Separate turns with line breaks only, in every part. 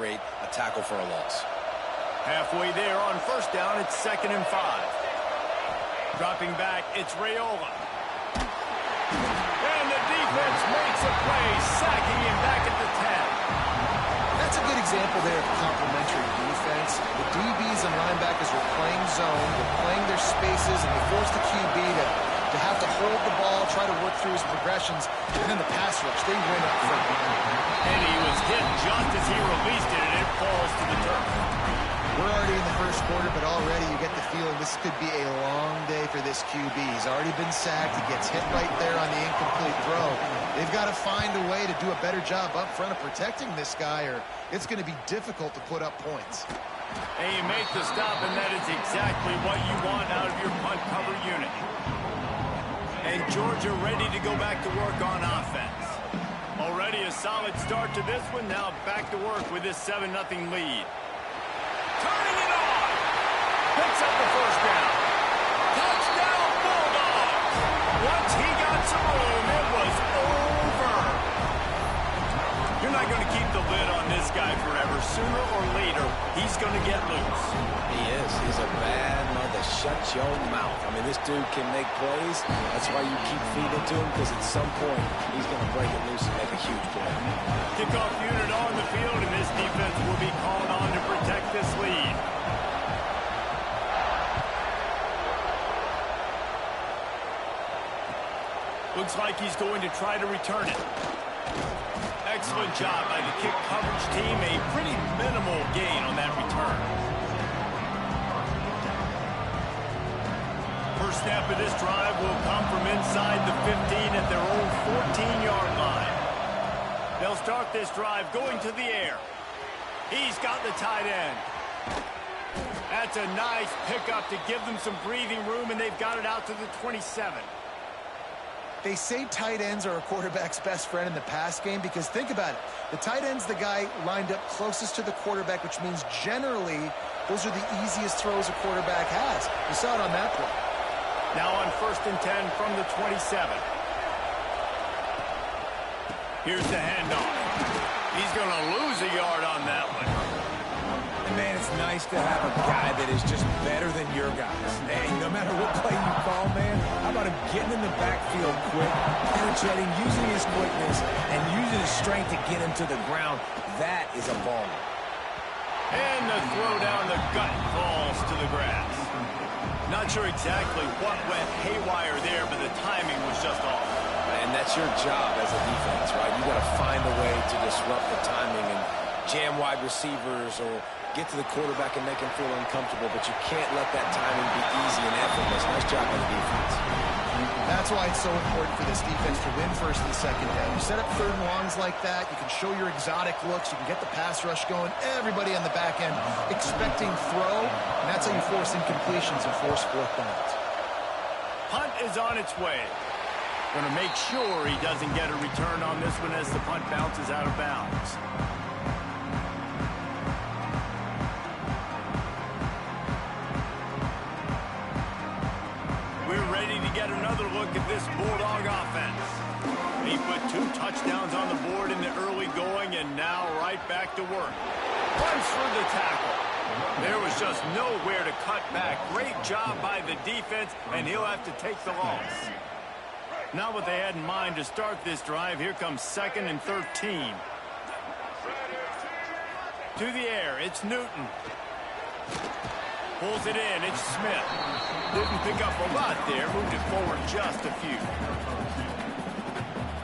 create a tackle for a loss.
Halfway there on first down, it's 2nd and 5. Dropping back, it's Raiola. And the defense makes a play, sacking him back at the 10.
That's a good example there of complementary defense. The DBs and linebackers were playing zone, they're playing their spaces, and they forced the QB to have to hold the ball, try to work through his progressions, and then the pass rush, they went up front.
And he was hit just as he released it, and it falls to the turf.
We're already in the first quarter, but already you get the feeling this could be a long day for this QB. He's already been sacked. He gets hit right there on the incomplete throw. They've got to find a way to do a better job up front of protecting this guy, or it's going to be difficult to put up points.
And you make the stop, and that is exactly what you want out of your punt cover unit. And Georgia ready to go back to work on offense. Already a solid start to this one. Now back to work with this 7-0 lead. Turning it on. Picks up the first down. Touchdown, Bulldogs. Once he got some room, it was over. You're not going to keep the lid on this guy forever. Sooner or later, he's going to get loose.
He is. He's a bad mother. Shut your mouth. I mean, this dude can make plays. That's why you keep feeding it to him, because at some point, he's going to break it loose and make a huge play.
Kickoff unit on the field, and this defense will be called on to protect this lead. Looks like he's going to try to return it. Excellent job by the kick coverage team. A pretty minimal gain on that return. First snap of this drive will come from inside the 15 at their own 14-yard line. They'll start this drive going to the air. He's got the tight end. That's a nice pickup to give them some breathing room, and they've got it out to the 27.
They say tight ends are a quarterback's best friend in the pass game because think about it. The tight end's the guy lined up closest to the quarterback, which means generally those are the easiest throws a quarterback has. You saw it on that play.
Now on 1st and 10 from the 27. Here's the handoff. He's going to lose a yard on that one.
And man, it's nice to have a guy that is just better than your guys. Hey, no matter what play you call, man, how about him getting in the backfield quick, penetrating, using his quickness, and using his strength to get him to the ground? That is a baller.
And the throw down the gut falls to the grass. Not sure exactly what went haywire there, but the timing was just off.
And that's your job as a defense, right? You got to find a way to disrupt the timing and jam wide receivers or get to the quarterback and make him feel uncomfortable, but you can't let that timing be easy and effortless. Nice job on the defense.
That's why it's so important for this defense to win first and second down. You set up 3rd and longs like that, you can show your exotic looks, you can get the pass rush going, everybody on the back end expecting throw, and that's how you force incompletions and force 4th downs.
Punt is on its way. Going to make sure he doesn't get a return on this one as the punt bounces out of bounds. We're ready to get another look at this Bulldog offense. He put 2 touchdowns on the board in the early going, and now right back to work. Punch for the tackle. There was just nowhere to cut back. Great job by the defense, and he'll have to take the loss. Not what they had in mind to start this drive. Here comes 2nd and 13. To the air, it's Newton. Pulls it in, it's Smith. Didn't pick up a lot there, moved it forward just a few.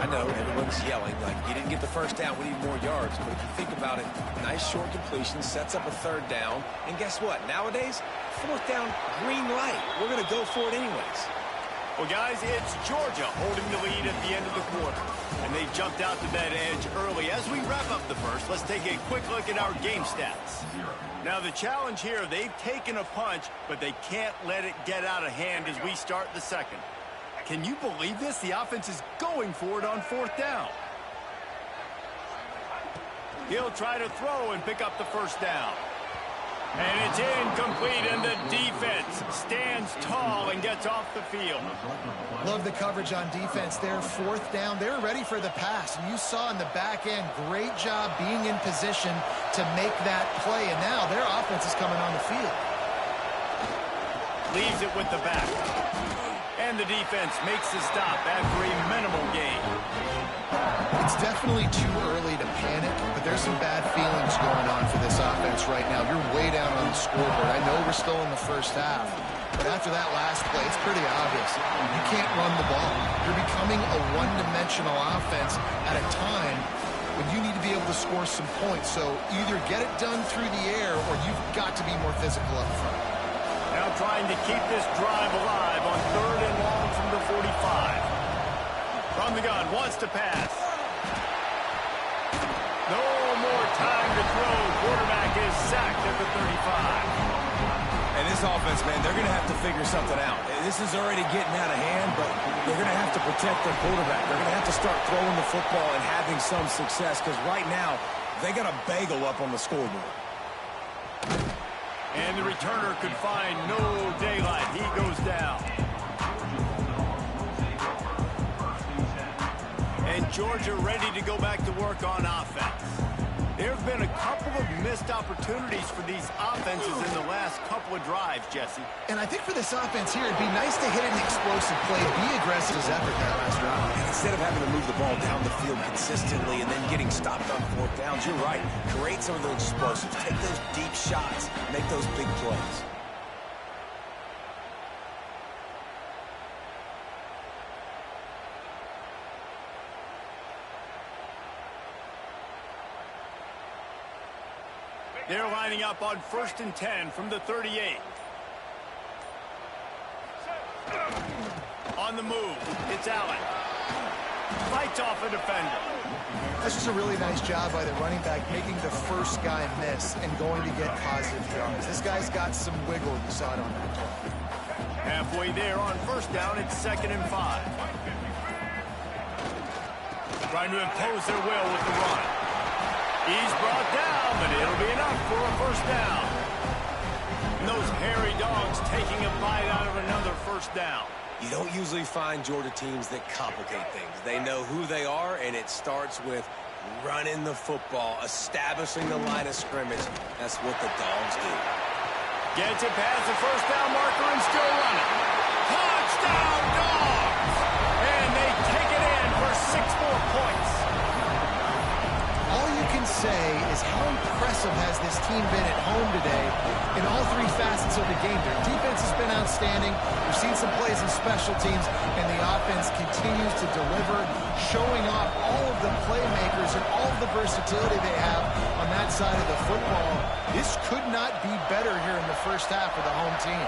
I know everyone's yelling like, you didn't get the first down, we need more yards. But if you think about it, nice short completion, sets up a 3rd down. And guess what? Nowadays, 4th down, green light. We're going to go for it anyways.
Well, guys, it's Georgia holding the lead at the end of the quarter. And they jumped out to that edge early. As we wrap up the first, let's take a quick look at our game stats. Now, the challenge here, they've taken a punch, but they can't let it get out of hand as we start the second. Can you believe this? The offense is going for it on 4th down. He'll try to throw and pick up the first down. And it's incomplete, and the defense stands tall and gets off the field.
Love the coverage on defense there. Fourth down, they're ready for the pass. And you saw in the back end, great job being in position to make that play. And now their offense is coming on the field.
Leaves it with the back. And the defense makes the stop after a minimal gain.
It's definitely too early to panic, but there's some bad feelings going on for this offense right now. You're way down on the scoreboard. I know we're still in the first half, but after that last play, it's pretty obvious. You can't run the ball. You're becoming a one-dimensional offense at a time when you need to be able to score some points. So either get it done through the air or you've got to be more physical up front.
Now trying to keep this drive alive on 3rd and long from the 45. From the gun, wants to pass. No more time to throw. Quarterback is sacked at the 35.
And this offense, man, they're going to have to figure something out. This is already getting out of hand, but they're going to have to protect their quarterback. They're going to have to start throwing the football and having some success, because right now, they got a bagel up on the scoreboard.
And the returner could find no daylight. He goes down. And Georgia ready to go back to work on offense. There have been a couple of missed opportunities for these offenses in the last couple of drives, Jesse.
And I think for this offense here, it'd be nice to hit an explosive play, be aggressive as effort that last drive.
And instead of having to move the ball down the field consistently and then getting stopped on 4th downs, you're right. Create some of those explosives. Take those deep shots. Make those big plays.
They're lining up on 1st and 10 from the 38. On the move, it's Allen. Fights off a defender.
That's just a really nice job by the running back, making the first guy miss and going to get positive yards. This guy's got some wiggle. You saw it on that play.
Halfway there on 1st down, it's 2nd and 5. Trying to impose their will with the run. He's brought down, but it'll be enough for a 1st down. And those hairy dogs taking a bite out of another 1st down.
You don't usually find Georgia teams that complicate things. They know who they are, and it starts with running the football, establishing the line of scrimmage. That's what the dogs do.
Gets it past the 1st down marker and still running. Touchdown, Dogs! And they take it in for 6 more points.
All you can say is how impressive has this team been at home today in all 3 facets of the game. Their defense has been outstanding. We've seen some plays in special teams, and the offense continues to deliver, showing off all of the playmakers and all of the versatility they have on that side of the football. This could not be better here in the first half for the home team.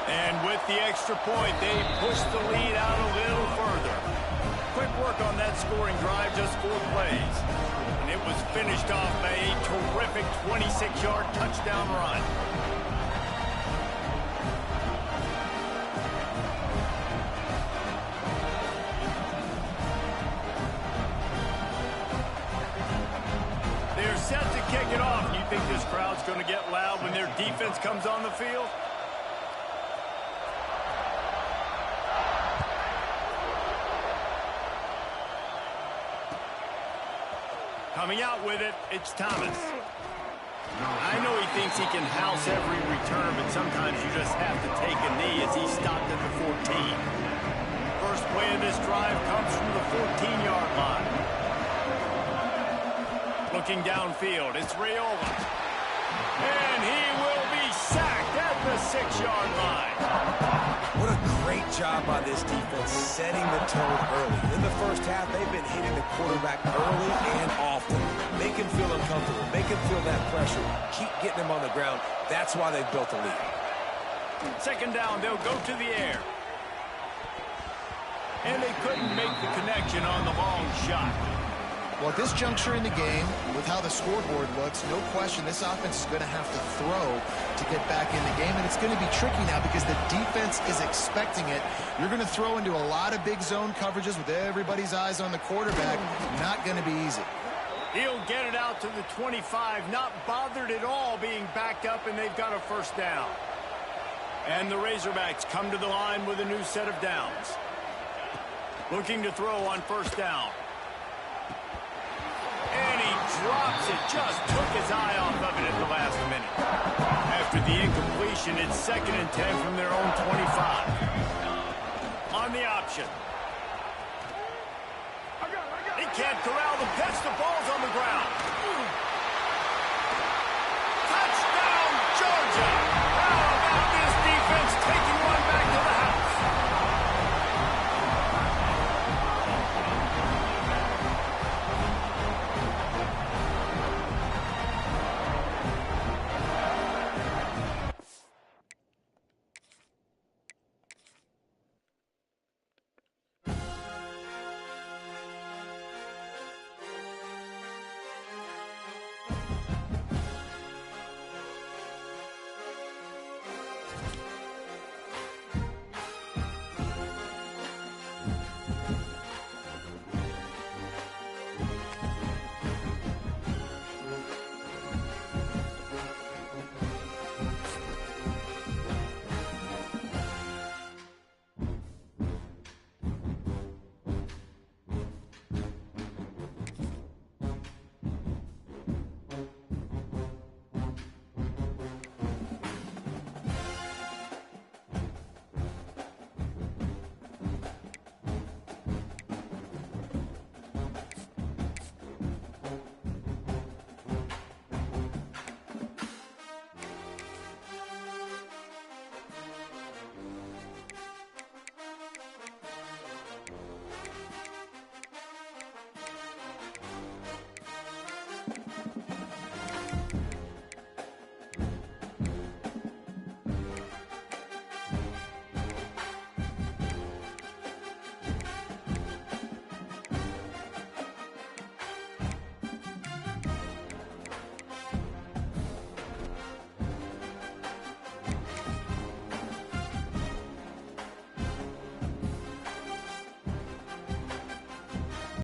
And with the extra point, they push the lead out a little further. Quick work on that scoring drive, just 4 plays. And it was finished off by a terrific 26-yard touchdown run. They're set to kick it off. Do you think this crowd's going to get loud when their defense comes on the field? Coming out with it, it's Thomas. I know he thinks he can house every return, but sometimes you just have to take a knee as he stopped at the 14. First play of this drive comes from the 14-yard line. Looking downfield, it's Raiola. And he will be sacked at the 6-yard line.
What a great job by this defense setting the tone early. In the first half, they've been hitting the quarterback early and often. Make him feel uncomfortable. Make him feel that pressure. Keep getting him on the ground. That's why they've built a lead.
2nd down, they'll go to the air. And they couldn't make the connection on the long shot.
Well, at this juncture in the game, with how the scoreboard looks, no question this offense is going to have to throw to get back in the game, and it's going to be tricky now because the defense is expecting it. You're going to throw into a lot of big zone coverages with everybody's eyes on the quarterback. Not going to be easy.
He'll get it out to the 25, not bothered at all being backed up, and they've got a first down. And the Razorbacks come to the line with a new set of downs. Looking to throw on first down. And he drops it, just took his eye off of it at the last minute. After the incompletion, it's 2nd and 10 from their own 25. On the option. He can't corral the pitch, the ball's on the ground.